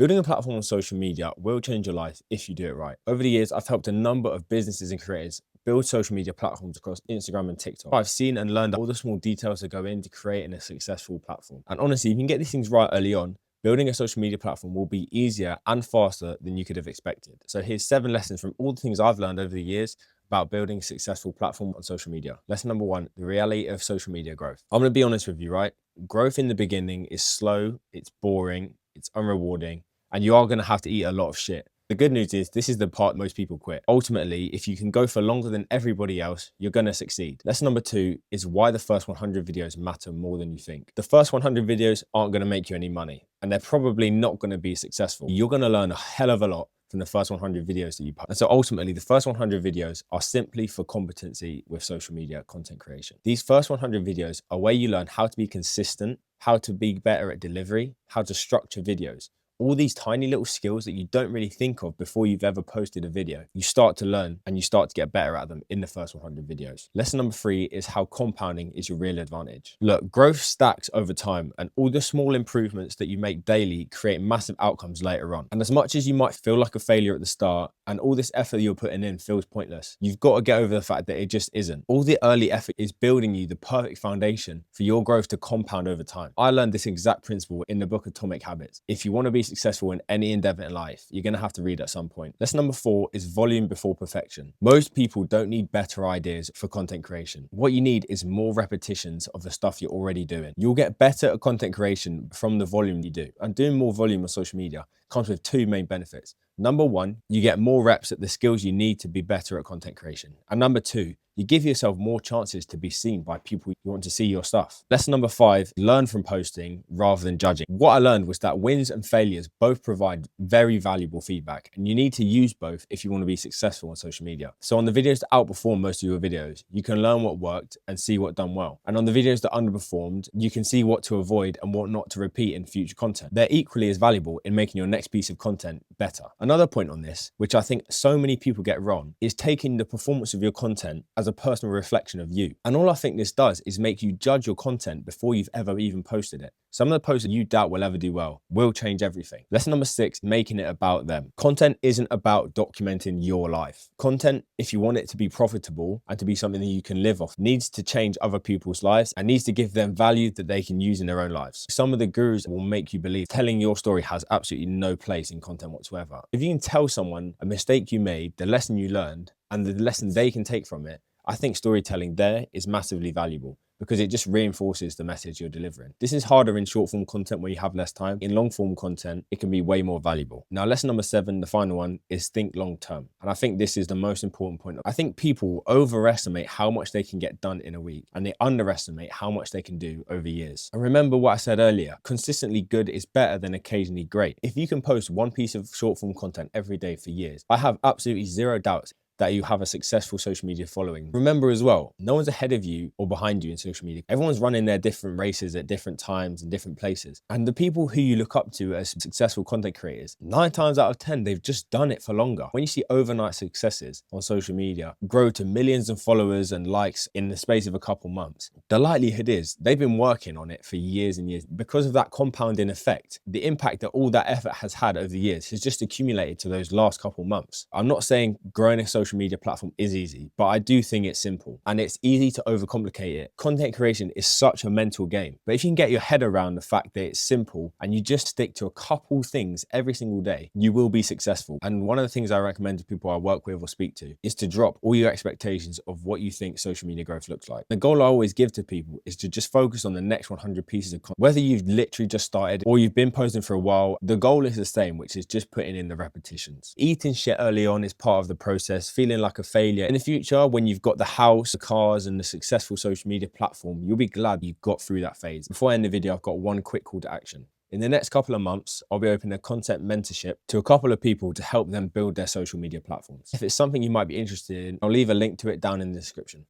Building a platform on social media will change your life if you do it right. Over the years, I've helped a number of businesses and creators build social media platforms across Instagram and TikTok. I've seen and learned all the small details that go into creating a successful platform. And honestly, if you can get these things right early on, building a social media platform will be easier and faster than you could have expected. So here's 7 lessons from all the things I've learned over the years about building a successful platform on social media. Lesson number 1, the reality of social media growth. I'm gonna be honest with you, right? Growth in the beginning is slow, it's boring, it's unrewarding, and you are going to have to eat a lot of shit. The good news is this is the part most people quit. Ultimately, if you can go for longer than everybody else, you're going to succeed. Lesson number 2 is why the first 100 videos matter more than you think. The first 100 videos aren't going to make you any money, and they're probably not going to be successful. You're going to learn a hell of a lot from the first 100 videos that you post. And so ultimately, the first 100 videos are simply for competency with social media content creation. These first 100 videos are where you learn how to be consistent, how to be better at delivery, how to structure videos. All these tiny little skills that you don't really think of before you've ever posted a video, you start to learn and you start to get better at them in the first 100 videos. Lesson number 3 is how compounding is your real advantage. Look, growth stacks over time, and all the small improvements that you make daily create massive outcomes later on. And as much as you might feel like a failure at the start and all this effort you're putting in feels pointless, you've got to get over the fact that it just isn't. All the early effort is building you the perfect foundation for your growth to compound over time. I learned this exact principle in the book Atomic Habits. If you want to be successful in any endeavor in life, you're going to have to read at some point. Lesson number 4 is volume before perfection. Most people don't need better ideas for content creation. What you need is more repetitions of the stuff you're already doing. You'll get better at content creation from the volume you do. And doing more volume on social media comes with 2 main benefits. Number 1, you get more reps at the skills you need to be better at content creation. And number 2, you give yourself more chances to be seen by people who want to see your stuff. Lesson number 5, learn from posting rather than judging. What I learned was that wins and failures both provide very valuable feedback, and you need to use both if you want to be successful on social media. So on the videos that outperform most of your videos, you can learn what worked and see what done well. And on the videos that underperformed, you can see what to avoid and what not to repeat in future content. They're equally as valuable in making your next piece of content better. Another point on this, which I think so many people get wrong, is taking the performance of your content as a personal reflection of you. And all I think this does is make you judge your content before you've ever even posted it. Some of the posts that you doubt will ever do well will change everything. Lesson number 6, making it about them. Content isn't about documenting your life. Content, if you want it to be profitable and to be something that you can live off, needs to change other people's lives and needs to give them value that they can use in their own lives. Some of the gurus will make you believe telling your story has absolutely no place in content whatsoever. If you can tell someone a mistake you made, the lesson you learned, and the lesson they can take from it, I think storytelling there is massively valuable because it just reinforces the message you're delivering. This is harder in short form content where you have less time. In long form content, it can be way more valuable. Now, lesson number 7, the final one, is think long term. And I think this is the most important point. I think people overestimate how much they can get done in a week, and they underestimate how much they can do over years. And remember what I said earlier, consistently good is better than occasionally great. If you can post one piece of short form content every day for years, I have absolutely zero doubts that you have a successful social media following. Remember as well, no one's ahead of you or behind you in social media. Everyone's running their different races at different times and different places. And the people who you look up to as successful content creators, 9 times out of 10, they've just done it for longer. When you see overnight successes on social media grow to millions of followers and likes in the space of a couple months, the likelihood is they've been working on it for years and years. Because of that compounding effect, the impact that all that effort has had over the years has just accumulated to those last couple months. I'm not saying growing a social media platform is easy, but I do think it's simple and it's easy to overcomplicate it. Content creation is such a mental game, but if you can get your head around the fact that it's simple and you just stick to a couple things every single day, you will be successful. And one of the things I recommend to people I work with or speak to is to drop all your expectations of what you think social media growth looks like. The goal I always give to people is to just focus on the next 100 pieces of content. Whether you've literally just started or you've been posting for a while, the goal is the same, which is just putting in the repetitions. Eating shit early on is part of the process. Feeling like a failure in the future, when you've got the house, the cars, and the successful social media platform, you'll be glad you got through that phase. Before I end the video, I've got one quick call to action. In the next couple of months, I'll be opening a content mentorship to a couple of people to help them build their social media platforms. If it's something you might be interested in, I'll leave a link to it down in the description.